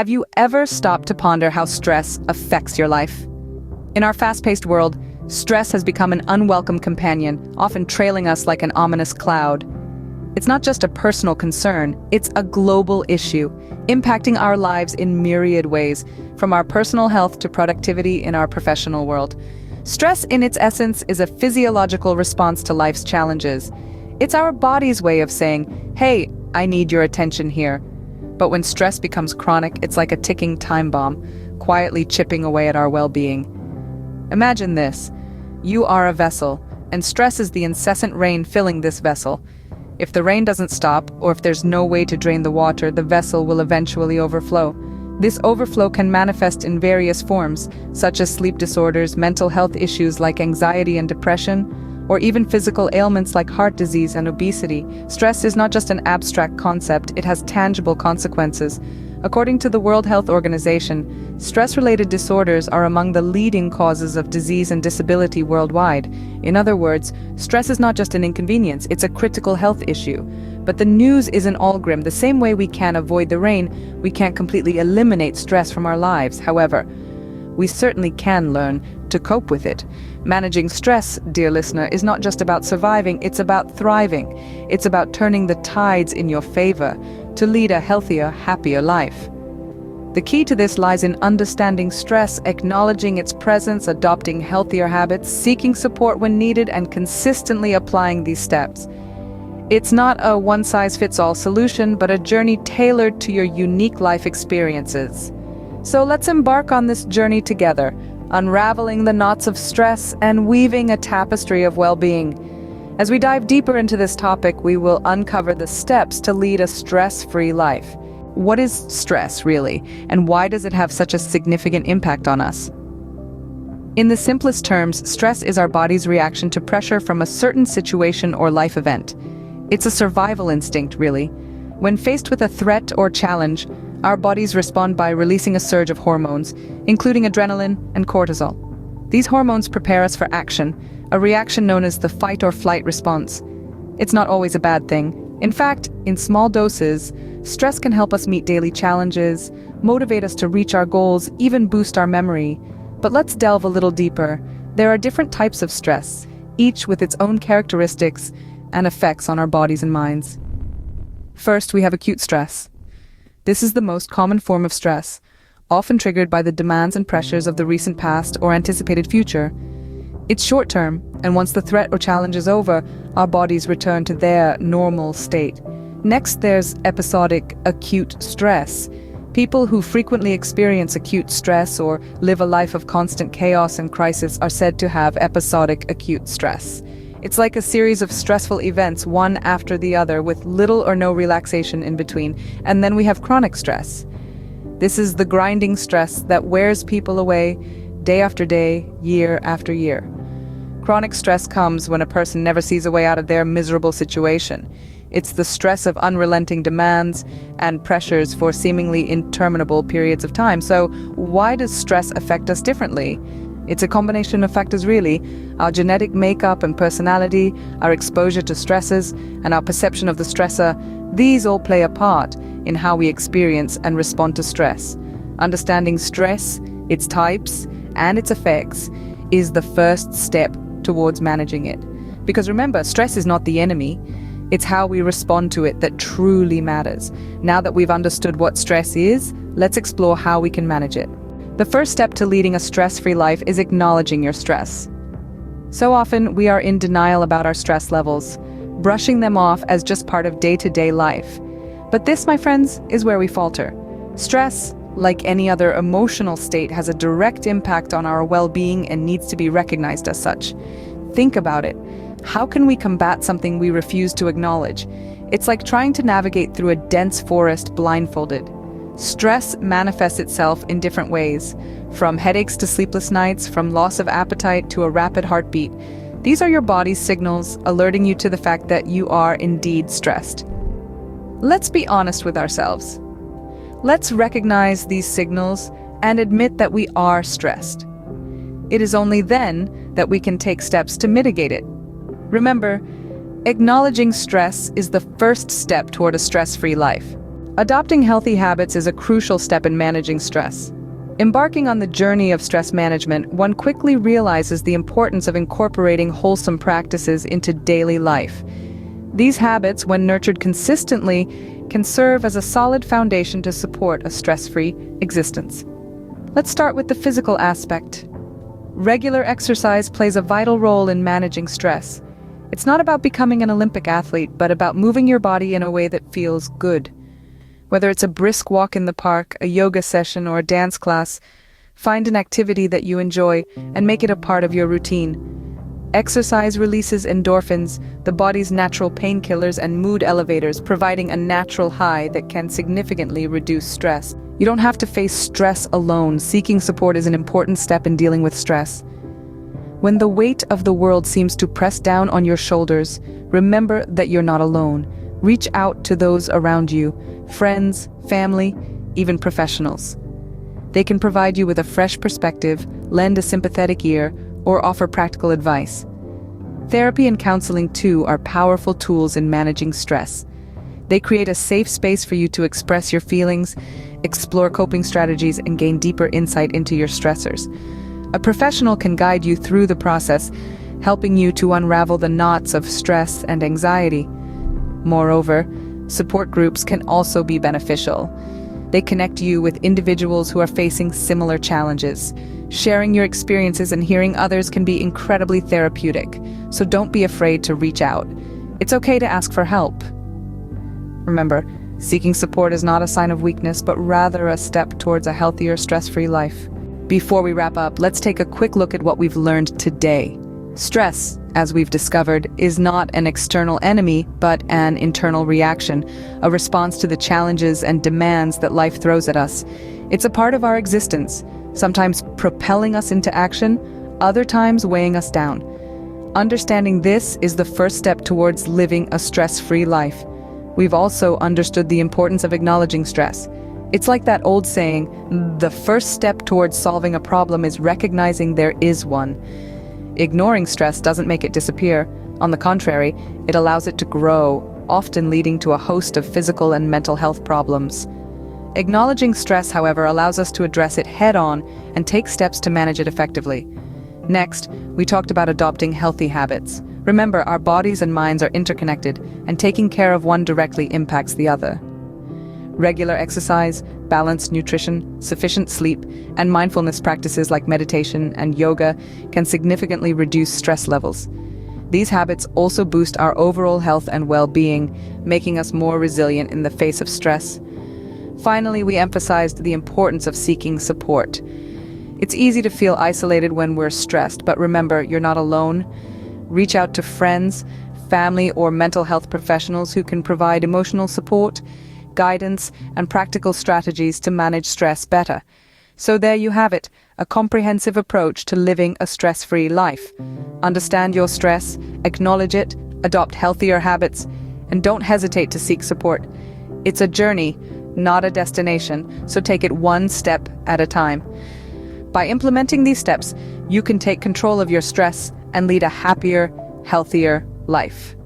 Have you ever stopped to ponder how stress affects your life? In our fast-paced world, stress has become an unwelcome companion, often trailing us like an ominous cloud. It's not just a personal concern, it's a global issue, impacting our lives in myriad ways, from our personal health to productivity in our professional world. Stress, in its essence, is a physiological response to life's challenges. It's our body's way of saying, "Hey, I need your attention here." But when stress becomes chronic, it's like a ticking time bomb, quietly chipping away at our well-being. Imagine this. You are a vessel, and stress is the incessant rain filling this vessel. If the rain doesn't stop, or if there's no way to drain the water, the vessel will eventually overflow. This overflow can manifest in various forms, such as sleep disorders, mental health issues like anxiety and depression, or even physical ailments like heart disease and obesity. Stress is not just an abstract concept, it has tangible consequences. According to the World Health Organization, stress-related disorders are among the leading causes of disease and disability worldwide. In other words, stress is not just an inconvenience, it's a critical health issue. But the news isn't all grim. The same way we can't avoid the rain, we can't completely eliminate stress from our lives. However, we certainly can learn to cope with it. Managing stress, dear listener, is not just about surviving, it's about thriving. It's about turning the tides in your favor to lead a healthier, happier life. The key to this lies in understanding stress, acknowledging its presence, adopting healthier habits, seeking support when needed, and consistently applying these steps. It's not a one-size-fits-all solution, but a journey tailored to your unique life experiences. So let's embark on this journey together, unraveling the knots of stress and weaving a tapestry of well-being. As we dive deeper into this topic, we will uncover the steps to lead a stress-free life. What is stress, really, and why does it have such a significant impact on us? In the simplest terms, stress is our body's reaction to pressure from a certain situation or life event. It's a survival instinct, really. When faced with a threat or challenge, our bodies respond by releasing a surge of hormones, including adrenaline and cortisol. These hormones prepare us for action, a reaction known as the fight or flight response. It's not always a bad thing. In fact, in small doses, stress can help us meet daily challenges, motivate us to reach our goals, even boost our memory. But let's delve a little deeper. There are different types of stress, each with its own characteristics and effects on our bodies and minds. First, we have acute stress. This is the most common form of stress, often triggered by the demands and pressures of the recent past or anticipated future. It's short-term, and once the threat or challenge is over, our bodies return to their normal state. Next, there's episodic acute stress. People who frequently experience acute stress or live a life of constant chaos and crisis are said to have episodic acute stress. It's like a series of stressful events, one after the other, with little or no relaxation in between. And then we have chronic stress. This is the grinding stress that wears people away day after day, year after year. Chronic stress comes when a person never sees a way out of their miserable situation. It's the stress of unrelenting demands and pressures for seemingly interminable periods of time. So why does stress affect us differently? It's a combination of factors, really. Our genetic makeup and personality, our exposure to stresses, and our perception of the stressor, these all play a part in how we experience and respond to stress. Understanding stress, its types, and its effects is the first step towards managing it. Because remember, stress is not the enemy. It's how we respond to it that truly matters. Now that we've understood what stress is, let's explore how we can manage it. The first step to leading a stress-free life is acknowledging your stress. So often, we are in denial about our stress levels, brushing them off as just part of day-to-day life. But this, my friends, is where we falter. Stress, like any other emotional state, has a direct impact on our well-being and needs to be recognized as such. Think about it. How can we combat something we refuse to acknowledge? It's like trying to navigate through a dense forest blindfolded. Stress manifests itself in different ways, from headaches to sleepless nights, from loss of appetite to a rapid heartbeat. These are your body's signals alerting you to the fact that you are indeed stressed. Let's be honest with ourselves. Let's recognize these signals and admit that we are stressed. It is only then that we can take steps to mitigate it. Remember, acknowledging stress is the first step toward a stress-free life. Adopting healthy habits is a crucial step in managing stress. Embarking on the journey of stress management, one quickly realizes the importance of incorporating wholesome practices into daily life. These habits, when nurtured consistently, can serve as a solid foundation to support a stress-free existence. Let's start with the physical aspect. Regular exercise plays a vital role in managing stress. It's not about becoming an Olympic athlete, but about moving your body in a way that feels good. Whether it's a brisk walk in the park, a yoga session, or a dance class, find an activity that you enjoy and make it a part of your routine. Exercise releases endorphins, the body's natural painkillers and mood elevators, providing a natural high that can significantly reduce stress. You don't have to face stress alone. Seeking support is an important step in dealing with stress. When the weight of the world seems to press down on your shoulders, remember that you're not alone. Reach out to those around you, friends, family, even professionals. They can provide you with a fresh perspective, lend a sympathetic ear, or offer practical advice. Therapy and counseling, too, are powerful tools in managing stress. They create a safe space for you to express your feelings, explore coping strategies, and gain deeper insight into your stressors. A professional can guide you through the process, helping you to unravel the knots of stress and anxiety. Moreover, support groups can also be beneficial. They connect you with individuals who are facing similar challenges. Sharing your experiences and hearing others can be incredibly therapeutic, so don't be afraid to reach out. It's okay to ask for help. Remember, seeking support is not a sign of weakness, but rather a step towards a healthier, stress-free life. Before we wrap up, let's take a quick look at what we've learned today. Stress, as we've discovered, is not an external enemy, but an internal reaction, a response to the challenges and demands that life throws at us. It's a part of our existence, sometimes propelling us into action, other times weighing us down. Understanding this is the first step towards living a stress-free life. We've also understood the importance of acknowledging stress. It's like that old saying, the first step towards solving a problem is recognizing there is one. Ignoring stress doesn't make it disappear. On the contrary, it allows it to grow, often leading to a host of physical and mental health problems. Acknowledging stress, however, allows us to address it head-on and take steps to manage it effectively. Next, we talked about adopting healthy habits. Remember, our bodies and minds are interconnected, and taking care of one directly impacts the other. Regular exercise, balanced nutrition, sufficient sleep, and mindfulness practices like meditation and yoga can significantly reduce stress levels. These habits also boost our overall health and well-being, making us more resilient in the face of stress. Finally, we emphasized the importance of seeking support. It's easy to feel isolated when we're stressed, but remember, you're not alone. Reach out to friends, family, or mental health professionals who can provide emotional support, guidance, and practical strategies to manage stress better. So there you have it, a comprehensive approach to living a stress-free life. Understand your stress, acknowledge it, adopt healthier habits, and don't hesitate to seek support. It's a journey, not a destination, so take it one step at a time. By implementing these steps, you can take control of your stress and lead a happier, healthier life.